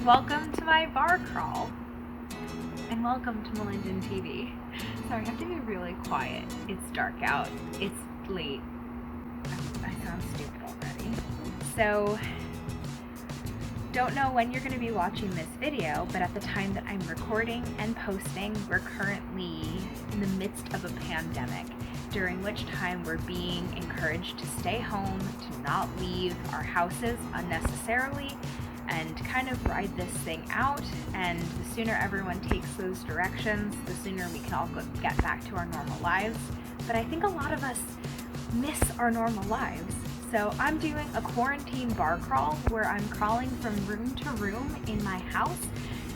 Welcome to my bar crawl, and welcome to Melinden TV. Sorry, I have to be really quiet. It's dark out. It's late. I sound stupid already. So, don't know when you're going to be watching this video, but at the time that I'm recording and posting, we're currently in the midst of a pandemic, during which time we're being encouraged to stay home, to not leave our houses unnecessarily, and kind of ride this thing out. And the sooner everyone takes those directions, the sooner we can all get back to our normal lives. But I think a lot of us miss our normal lives. So I'm doing a quarantine bar crawl where I'm crawling from room to room in my house,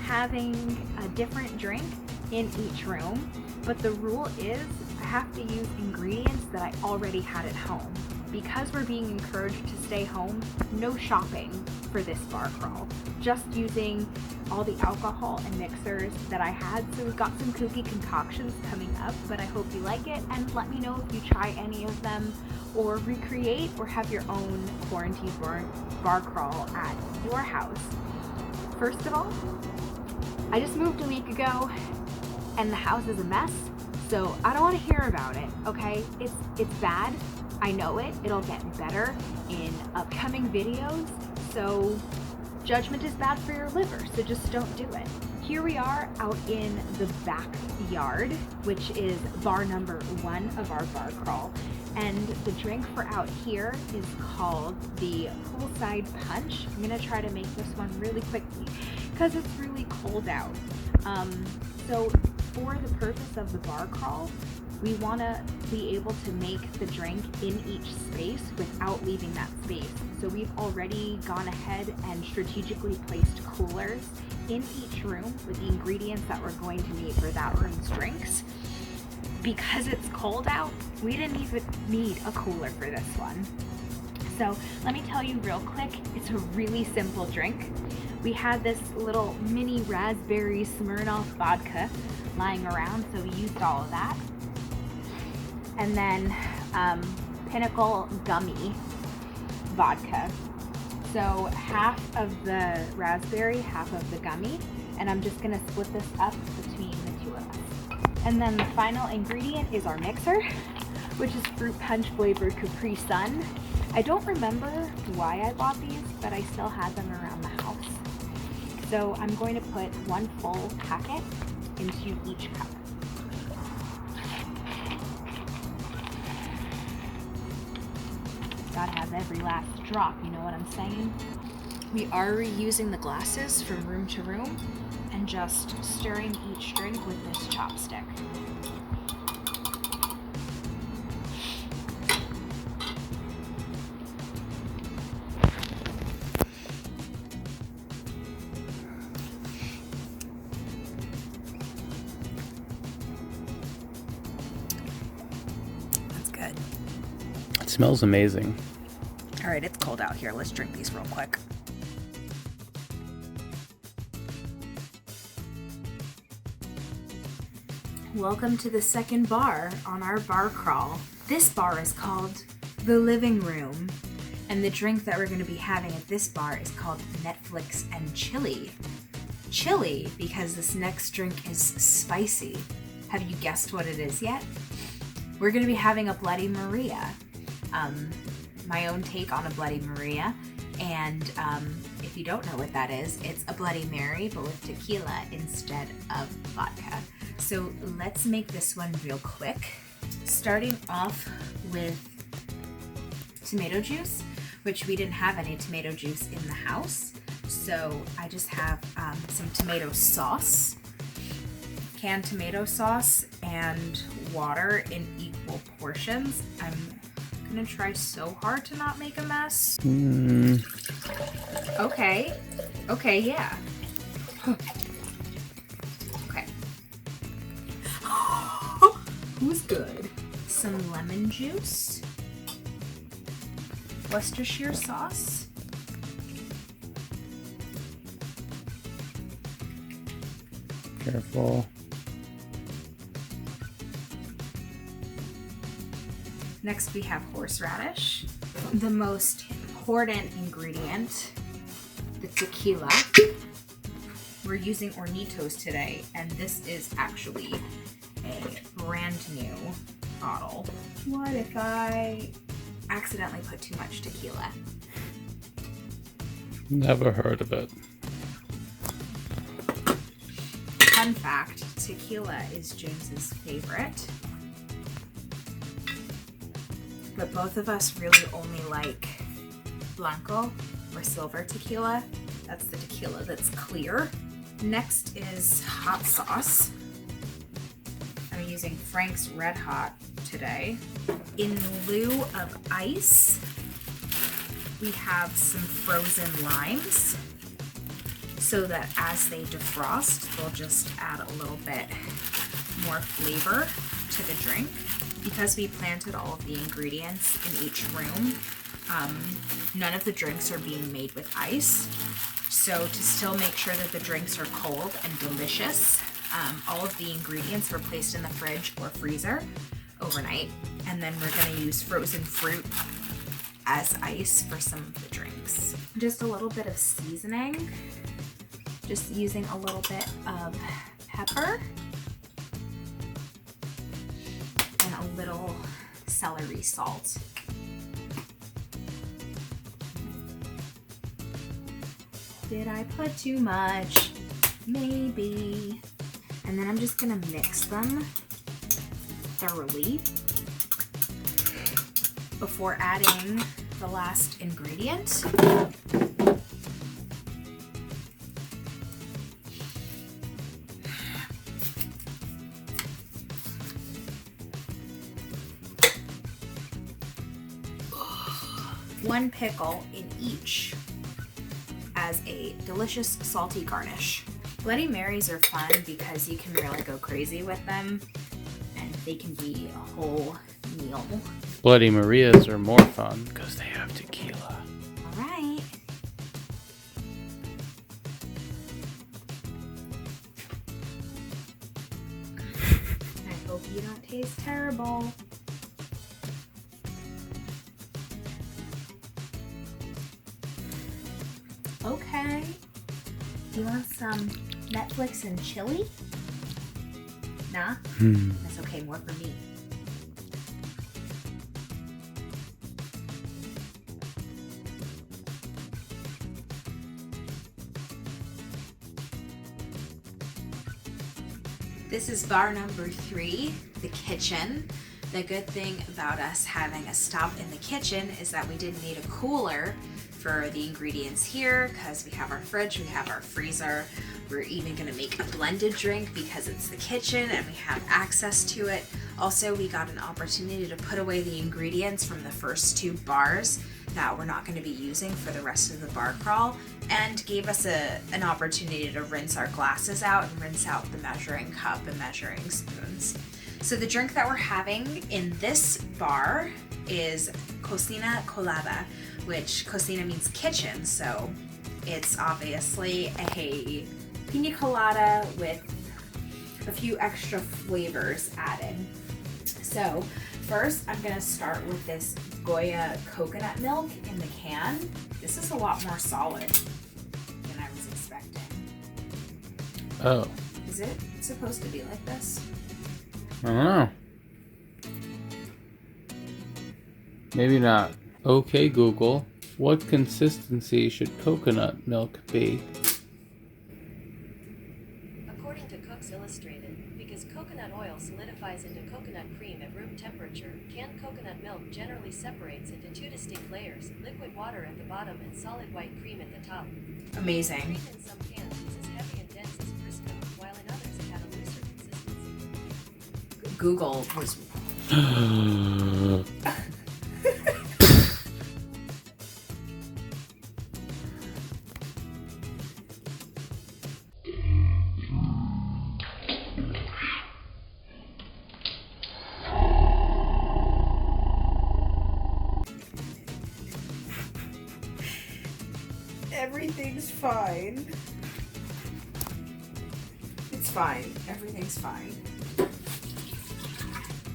having a different drink in each room. But the rule is I have to use ingredients that I already had at home. Because we're being encouraged to stay home, no shopping for this bar crawl. Just using all the alcohol and mixers that I had. So we've got some kooky concoctions coming up, but I hope you like it, and let me know if you try any of them or recreate or have your own quarantine bar crawl at your house. First of all, I just moved a week ago and the house is a mess, so I don't want to hear about it, okay? It's bad. I know it. It'll get better in upcoming videos. So judgment is bad for your liver, so just don't do it. Here we are out in the backyard, which is bar number 1 of our bar crawl. And the drink for out here is called the poolside punch. I'm gonna try to make this one really quickly because it's really cold out. So for the purpose of the bar crawl, we want to be able to make the drink in each space without leaving that space. So we've already gone ahead and strategically placed coolers in each room with the ingredients that we're going to need for that room's drinks. Because it's cold out, we didn't even need a cooler for this one. So let me tell you real quick, it's a really simple drink. We had this little mini raspberry Smirnoff vodka lying around, so we used all of that. And then Pinnacle gummy vodka. So half of the raspberry, half of the gummy, and I'm just gonna split this up between the two of us. And then the final ingredient is our mixer, which is fruit punch flavored Capri Sun. I don't remember why I bought these, but I still had them around the house. So I'm going to put 1 full packet into each cup. Gotta have every last drop, you know what I'm saying? We are reusing the glasses from room to room and just stirring each drink with this chopstick. That's good. It smells amazing. All right, it's cold out here. Let's drink these real quick. Welcome to the second bar on our bar crawl. This bar is called The Living Room, and the drink that we're going to be having at this bar is called Netflix and Chili. Chili, because this next drink is spicy. Have you guessed what it is yet? We're going to be having a Bloody Maria. My own take on a Bloody Maria, and if you don't know what that is, it's a Bloody Mary but with tequila instead of vodka. So let's make this one real quick. Starting off with tomato juice, which we didn't have any tomato juice in the house, so I just have some tomato sauce, canned tomato sauce, and water in equal portions. I'm gonna try so hard to not make a mess. Okay, yeah. Okay. Who's good? Some lemon juice, Worcestershire sauce, Careful. Next we have horseradish, the most important ingredient, the tequila. We're using Hornitos today, and this is actually a brand new bottle. What if I accidentally put too much tequila? Never heard of it. Fun fact, tequila is James's favorite. But both of us really only like blanco or silver tequila. That's the tequila that's clear. Next is hot sauce. I'm using Frank's Red Hot today. In lieu of ice, we have some frozen limes so that as they defrost, they'll just add a little bit more flavor to the drink. Because we planted all of the ingredients in each room, none of the drinks are being made with ice. So to still make sure that the drinks are cold and delicious, all of the ingredients were placed in the fridge or freezer overnight. And then we're gonna use frozen fruit as ice for some of the drinks. Just a little bit of seasoning. Just using a little bit of pepper. And a little celery salt. Did I put too much? Maybe. And then I'm just gonna mix them thoroughly before adding the last ingredient. One pickle in each as a delicious salty garnish. Bloody Marys are fun because you can really go crazy with them and they can be a whole meal. Bloody Marias are more fun because they have tequila. All right. I hope you don't taste terrible. Okay. You want some Netflix and chili? Nah? That's okay, more for me. This is bar number 3, the kitchen. The good thing about us having a stop in the kitchen is that we didn't need a cooler for the ingredients here because we have our fridge, we have our freezer. We're even gonna make a blended drink because it's the kitchen and we have access to it. Also, we got an opportunity to put away the ingredients from the first 2 bars that we're not gonna be using for the rest of the bar crawl, and gave us an opportunity to rinse our glasses out and rinse out the measuring cup and measuring spoons. So the drink that we're having in this bar is Kostina Colada, which Kostina means kitchen, so it's obviously a pina colada with a few extra flavors added. So first I'm gonna start with this Goya coconut milk in the can. This is a lot more solid than I was expecting. Oh. Is it supposed to be like this? I don't know. Maybe not. Okay, Google. What consistency should coconut milk be? According to Cook's Illustrated, because coconut oil solidifies into coconut cream at room temperature, canned coconut milk generally separates into 2 distinct layers, liquid water at the bottom and solid white cream at the top. Amazing. Cream in some cans is as heavy and dense as Crisco, while in others it had a looser consistency. Google was... Everything's fine. It's fine. Everything's fine.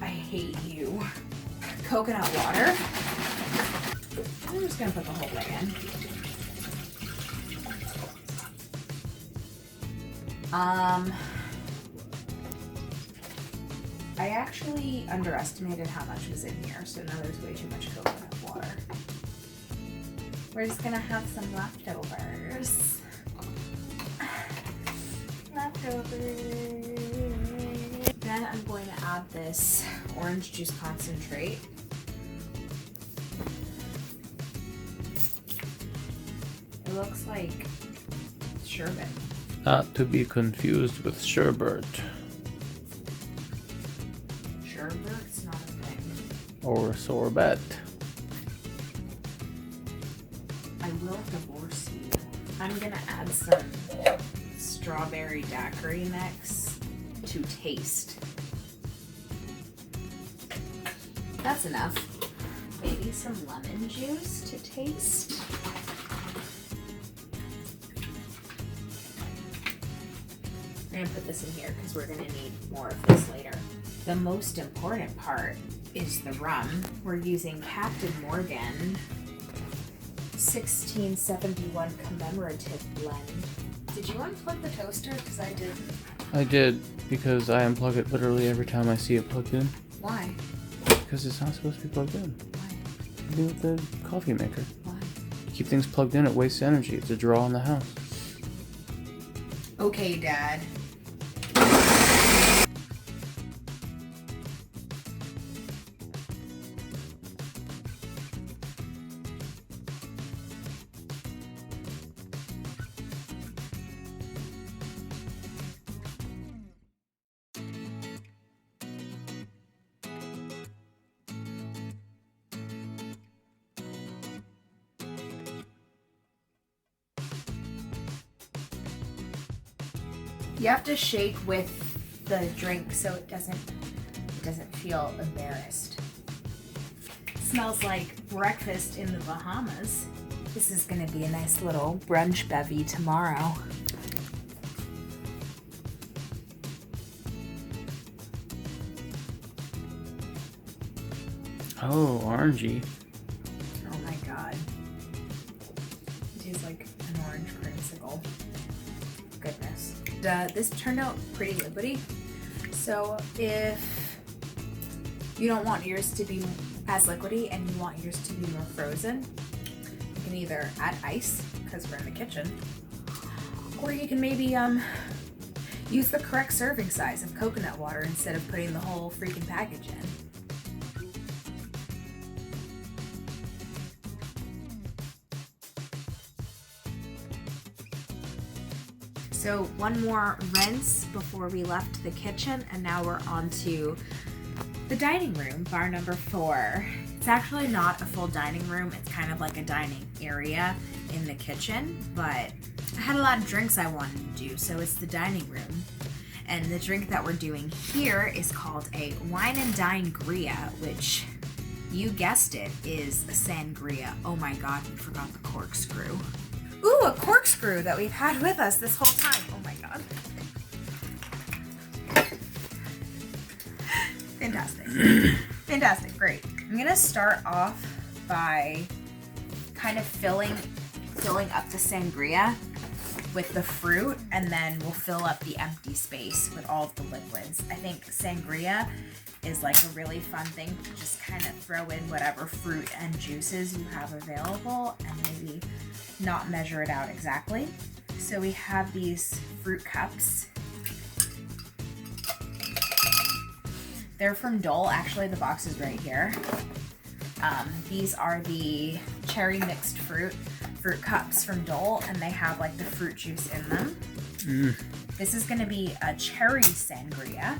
I hate you. Coconut water. I'm just gonna put the whole thing in. I actually underestimated how much was in here, so now there's way too much coconut water. We're just gonna have some leftovers. Then I'm going to add this orange juice concentrate. It looks like sherbet. Not to be confused with sherbet. Sherbet's not a thing. Or sorbet. I will divorce you. I'm gonna add some strawberry daiquiri mix to taste. That's enough. Maybe some lemon juice to taste. I'm gonna put this in here because we're gonna need more of this later. The most important part is the rum. We're using Captain Morgan 1671 commemorative blend. Did you unplug the toaster? Because I didn't. I did, because I unplug it literally every time I see it plugged in. Why? Because it's not supposed to be plugged in. Why? Do with the coffee maker. Why? You keep things plugged in, it wastes energy. It's a draw in the house. Okay, Dad. You have to shake with the drink so it doesn't feel embarrassed. Smells like breakfast in the Bahamas. This is gonna be a nice little brunch bevy tomorrow. Oh, orangey. Oh my god. It tastes like an orange creamsicle. Goodness. This turned out pretty liquidy. So if you don't want yours to be as liquidy and you want yours to be more frozen, you can either add ice, because we're in the kitchen, or you can maybe use the correct serving size of coconut water instead of putting the whole freaking package in. So one more rinse before we left the kitchen, and now we're on to the dining room, bar number 4. It's actually not a full dining room, it's kind of like a dining area in the kitchen, but I had a lot of drinks I wanted to do, so it's the dining room. And the drink that we're doing here is called a wine and dine gria, which, you guessed it, is a sangria. Oh my god, we forgot the corkscrew. Ooh, a corkscrew that we've had with us this whole time. Oh my god. Fantastic. Fantastic, great. I'm gonna start off by kind of filling up the sangria with the fruit, and then we'll fill up the empty space with all of the liquids. I think sangria is like a really fun thing to just kind of throw in whatever fruit and juices you have available and maybe not measure it out exactly. So we have these fruit cups. They're from Dole. Actually, the box is right here. These are the cherry mixed fruit cups from Dole, and they have like the fruit juice in them. This is going to be a cherry sangria,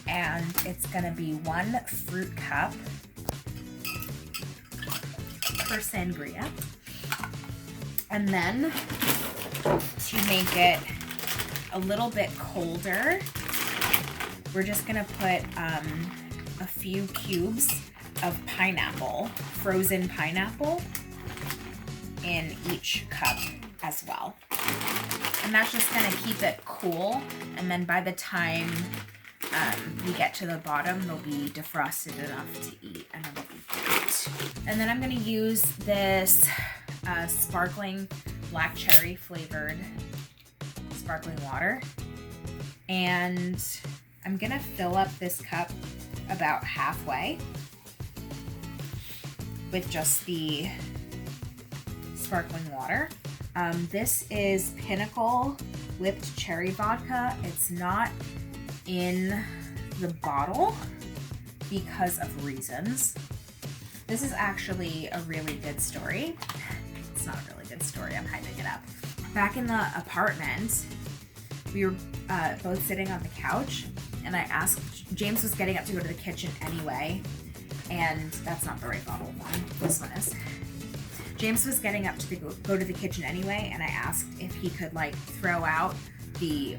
and it's going to be 1 fruit cup per sangria. And then to make it a little bit colder, we're just going to put a few cubes of pineapple, frozen pineapple, in each cup as well. And that's just gonna keep it cool, and then by the time we get to the bottom, they'll be defrosted enough to eat, and it'll be great. And then I'm gonna use this sparkling black cherry flavored sparkling water. And I'm gonna fill up this cup about halfway with just the sparkling water. This is Pinnacle whipped cherry vodka. It's not in the bottle because of reasons. This is actually a really good story. It's not a really good story, I'm hyping it up. Back in the apartment, we were both sitting on the couch, and I asked, James was getting up to go to the kitchen anyway, and that's not the right bottle of wine, this one is. James was getting up to go to the kitchen anyway, and I asked if he could like throw out the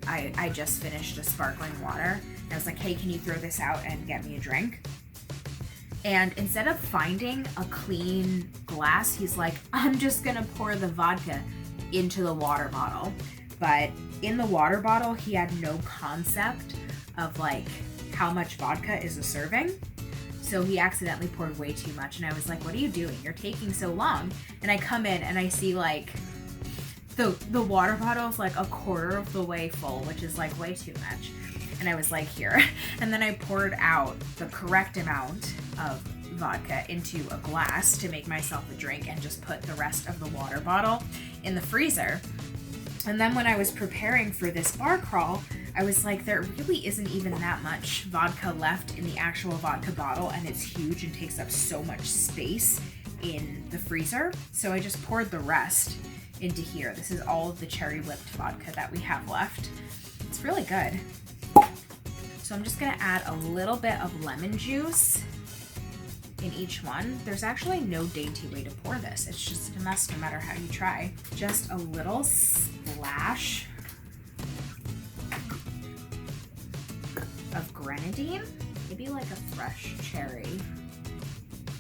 I just finished a sparkling water. And I was like, hey, can you throw this out and get me a drink? And instead of finding a clean glass, he's like, I'm just gonna pour the vodka into the water bottle. But in the water bottle, he had no concept of like how much vodka is a serving. So he accidentally poured way too much. And I was like, what are you doing? You're taking so long. And I come in and I see like the water bottle is like a quarter of the way full, which is like way too much. And I was like, here. And then I poured out the correct amount of vodka into a glass to make myself a drink and just put the rest of the water bottle in the freezer. And then when I was preparing for this bar crawl, I was like, there really isn't even that much vodka left in the actual vodka bottle, and it's huge and takes up so much space in the freezer. So I just poured the rest into here. This is all of the cherry whipped vodka that we have left. It's really good. So I'm just gonna add a little bit of lemon juice in each one. There's actually no dainty way to pour this. It's just a mess no matter how you try. Just a little splash of grenadine, maybe like a fresh cherry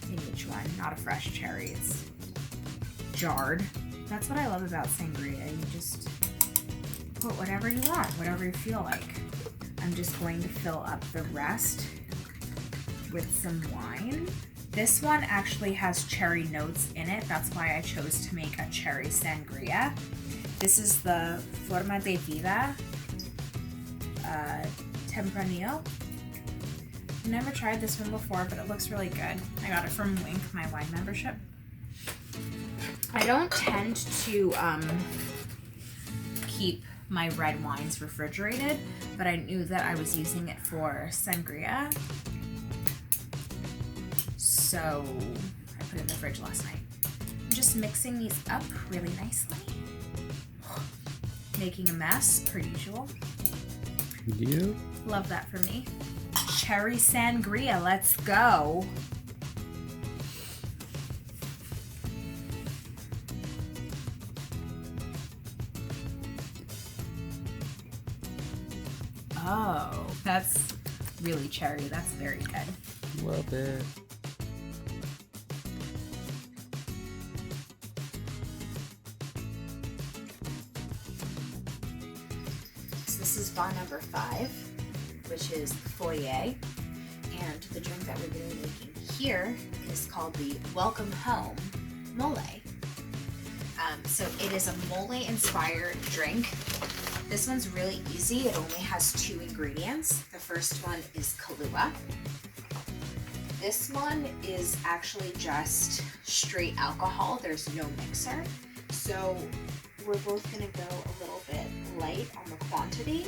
in each one. Not a fresh cherry, it's jarred. That's what I love about sangria. You just put whatever you want, whatever you feel like. I'm just going to fill up the rest with some wine. This one actually has cherry notes in it. That's why I chose to make a cherry sangria. This is the Forma de Vida Tempranillo. I've never tried this one before, but it looks really good. I got it from Wink, my wine membership. I don't tend to keep my red wines refrigerated, but I knew that I was using it for sangria. So I put it in the fridge last night. I'm just mixing these up really nicely. Making a mess, per usual. You? Love that for me. Cherry sangria, let's go. Oh, that's really cherry. That's very good. Love it. So this is bar number 5, which is Foyer. And the drink that we're going to be making here is called the Welcome Home Mole. So it is a mole-inspired drink. This one's really easy. It only has 2 ingredients. The first one is Kahlua. This one is actually just straight alcohol. There's no mixer. So we're both gonna go a little bit light on the quantity.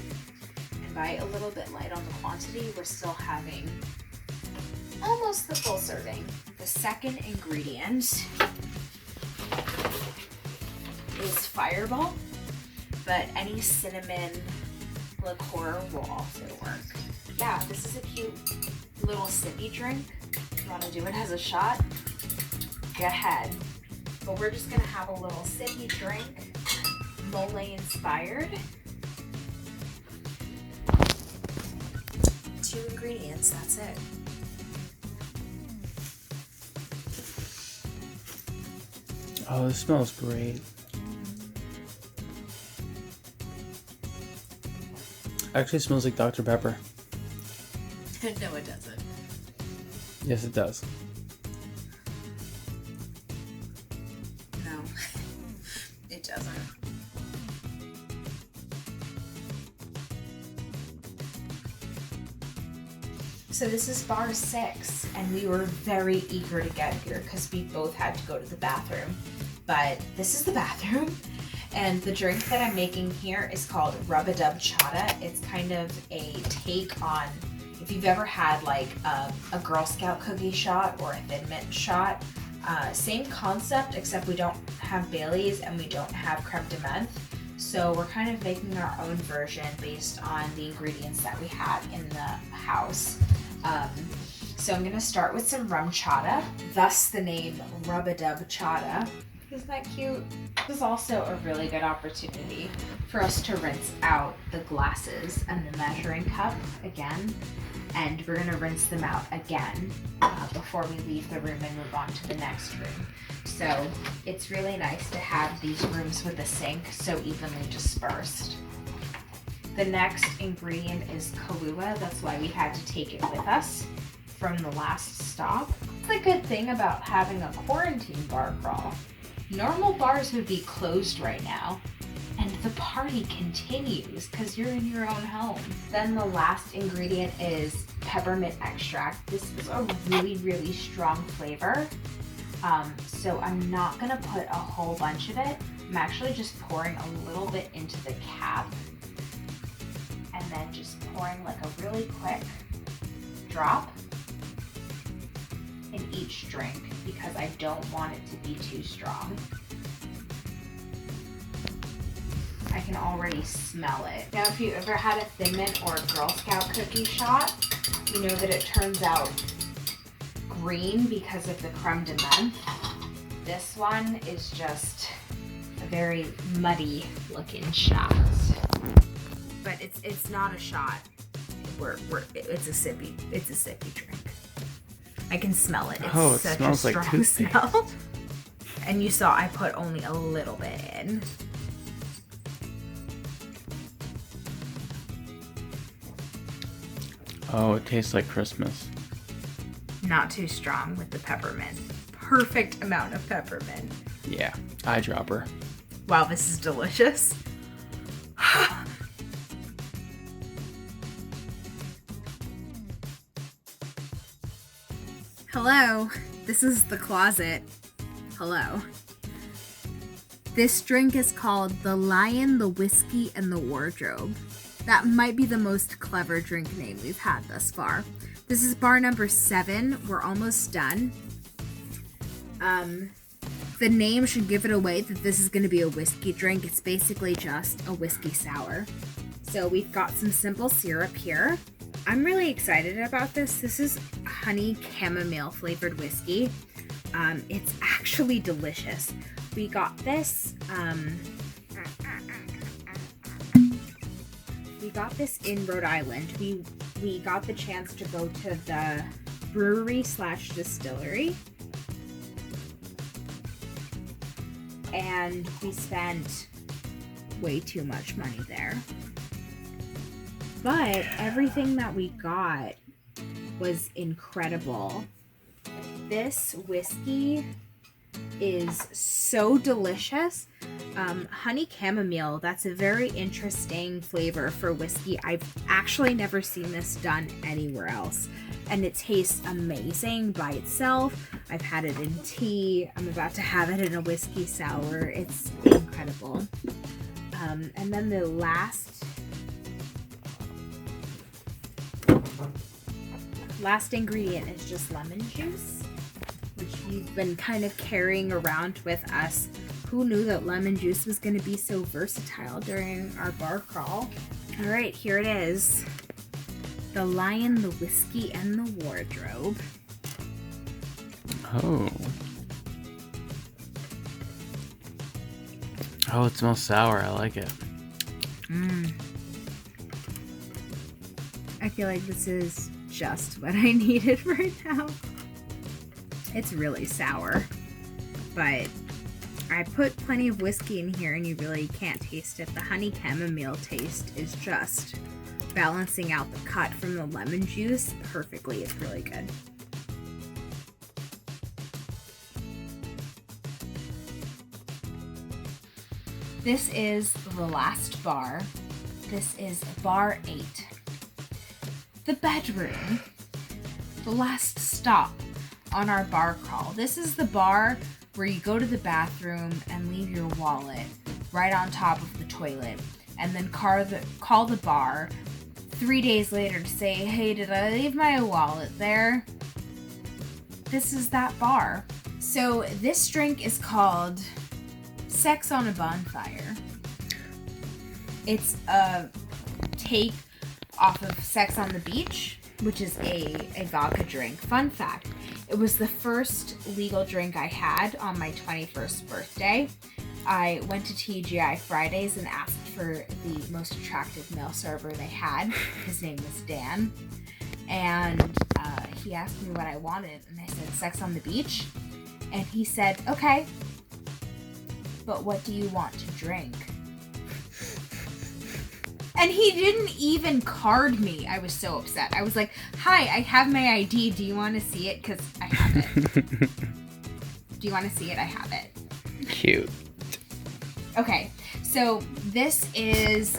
And by a little bit light on the quantity, we're still having almost the full serving. The second ingredient is Fireball, but any cinnamon liqueur will also work. Yeah, this is a cute little sippy drink. If you want to do it as a shot, go ahead. But we're just gonna have a little sippy drink, mole inspired. 2 ingredients, that's it. Oh, this smells great. Actually, it smells like Dr. Pepper. No, it doesn't. Yes, it does. No, it doesn't. So this is bar 6, and we were very eager to get here because we both had to go to the bathroom. But this is the bathroom, and the drink that I'm making here is called Rub-a-Dub Chata. It's kind of a take on, if you've ever had like a Girl Scout cookie shot or a Thin Mint shot. Same concept, except we don't have Baileys and we don't have creme de menthe. So we're kind of making our own version based on the ingredients that we had in the house. So I'm gonna start with some rum chata, thus the name Rub-a-Dub Chata. Isn't that cute? This is also a really good opportunity for us to rinse out the glasses and the measuring cup again. And we're gonna rinse them out again before we leave the room and move on to the next room. So it's really nice to have these rooms with a sink so evenly dispersed. The next ingredient is Kahlua. That's why we had to take it with us from the last stop. The good thing about having a quarantine bar crawl, normal bars would be closed right now, and the party continues because you're in your own home. Then the last ingredient is peppermint extract. This is a really, really strong flavor. So I'm not gonna put a whole bunch of it. I'm actually just pouring a little bit into the cap and then just pouring like a really quick drop in each drink because I don't want it to be too strong. I can already smell it. Now, if you ever had a Thin Mint or a Girl Scout cookie shot, you know that it turns out green because of the creme de menthe. This one is just a very muddy looking shot. But it's not a shot. It's a sippy drink. I can smell it. It's it such smells a like strong toothpaste. smell. And you saw I put only a little bit in. Oh, it tastes like Christmas. Not too strong with the peppermint. Perfect amount of peppermint. Yeah, eyedropper. Wow, this is delicious. Hello, this is the closet. Hello. This drink is called the Lion, the Whiskey, and the Wardrobe. That might be the most clever drink name we've had thus far. This is bar number 7. We're almost done. The name should give it away that this is going to be a whiskey drink. It's basically just a whiskey sour. So we've got some simple syrup here. I'm really excited about this. This is honey chamomile flavored whiskey. It's actually delicious. We got this, in Rhode Island. We got the chance to go to the brewery / distillery. And we spent way too much money there. But everything that we got was incredible. This whiskey is so delicious. Honey chamomile, that's a very interesting flavor for whiskey. I've actually never seen this done anywhere else. And it tastes amazing by itself. I've had it in tea. I'm about to have it in a whiskey sour. It's incredible. And then the last ingredient is just lemon juice, which we've been kind of carrying around with us. Who knew that lemon juice was going to be so versatile during our bar crawl? All right, here it is. The Lion, the Whiskey, and the Wardrobe. Oh. Oh, it smells sour. I like it. I feel like this is just what I needed right now. It's really sour, but I put plenty of whiskey in here and you really can't taste it. The honey chamomile taste is just balancing out the cut from the lemon juice perfectly. It's really good. This is the last bar. This is bar 8. The bedroom. the last stop on our bar crawl. This is the bar where you go to the bathroom and leave your wallet right on top of the toilet, and then call the bar 3 days later to say, hey, did I leave my wallet there? This is that bar. So this drink is called Sex on a Bonfire. It's a take off of Sex on the Beach, which is a vodka drink. Fun fact, it was the first legal drink I had on my 21st birthday. I went to TGI Fridays and asked for the most attractive male server they had. His name was Dan. And he asked me what I wanted, and I said, Sex on the Beach. And he said, okay, but what do you want to drink? And he didn't even card me. I was so upset. I was like, hi, I have my ID. Do you want to see it? Because I have it. Do you want to see it? I have it. Cute. Okay, so this is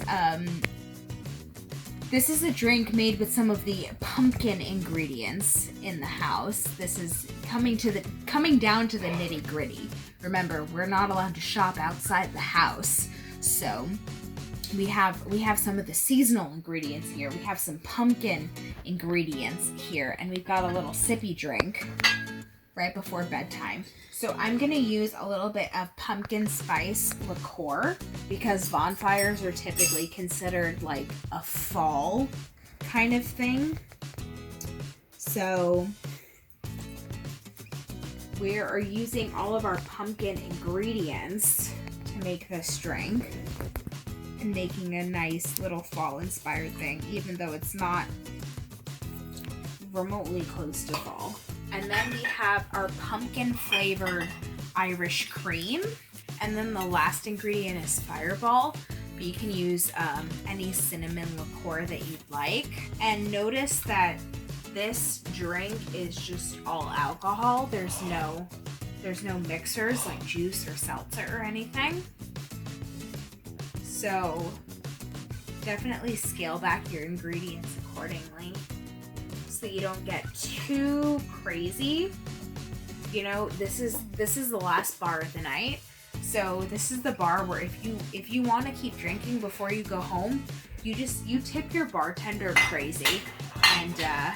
a drink made with some of the pumpkin ingredients in the house. This is coming down to the nitty gritty. Remember, we're not allowed to shop outside the house, so we have some of the seasonal ingredients here. We have some pumpkin ingredients here, and we've got a little sippy drink right before bedtime. So I'm going to use a little bit of pumpkin spice liqueur because bonfires are typically considered like a fall kind of thing. So we are using all of our pumpkin ingredients to make this drink and making a nice little fall inspired thing, even though it's not remotely close to fall. And then we have our pumpkin flavored Irish cream. And then the last ingredient is Fireball. But you can use any cinnamon liqueur that you'd like. And notice that this drink is just all alcohol. There's no mixers like juice or seltzer or anything. So definitely scale back your ingredients accordingly, so you don't get too crazy. You know, this is the last bar of the night. So this is the bar where if you want to keep drinking before you go home, you tip your bartender crazy and okay.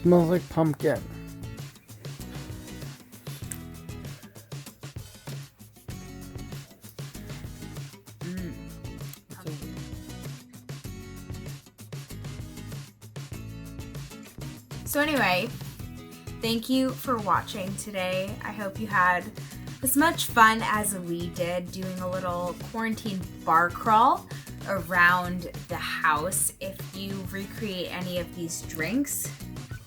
Smells like pumpkin. So anyway, thank you for watching today. I hope you had as much fun as we did doing a little quarantine bar crawl around the house. If you recreate any of these drinks,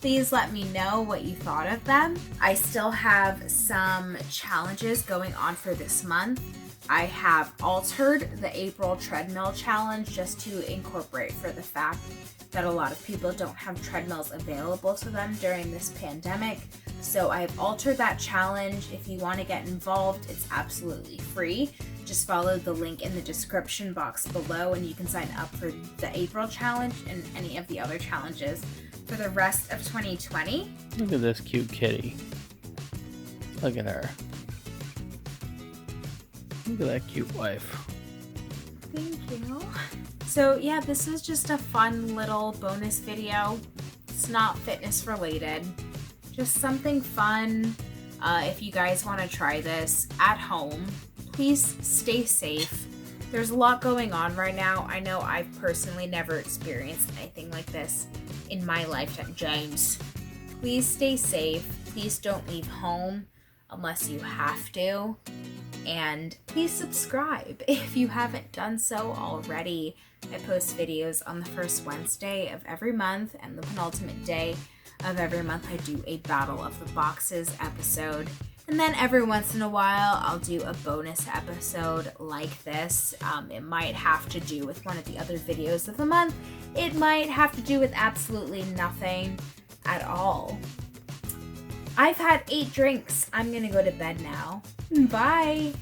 please let me know what you thought of them. I still have some challenges going on for this month. I have altered the April Treadmill challenge just to incorporate for the fact that a lot of people don't have treadmills available to them during this pandemic. So I've altered that challenge. If you want to get involved, it's absolutely free. Just follow the link in the description box below and you can sign up for the April challenge and any of the other challenges for the rest of 2020. Look at this cute kitty. Look at her. Look at that cute wife. Thank you. So yeah, this is just a fun little bonus video. It's not fitness related, just something fun. If you guys want to try this at home, please stay safe. There's a lot going on right now. I know I've personally never experienced anything like this in my lifetime. James, please stay safe. Please don't leave home unless you have to. And please subscribe if you haven't done so already. I post videos on the first Wednesday of every month, and the penultimate day of every month I do a Battle of the Boxes episode. And then every once in a while I'll do a bonus episode like this. It might have to do with one of the other videos of the month. It might have to do with absolutely nothing at all. I've had 8 drinks. I'm gonna go to bed now. Bye!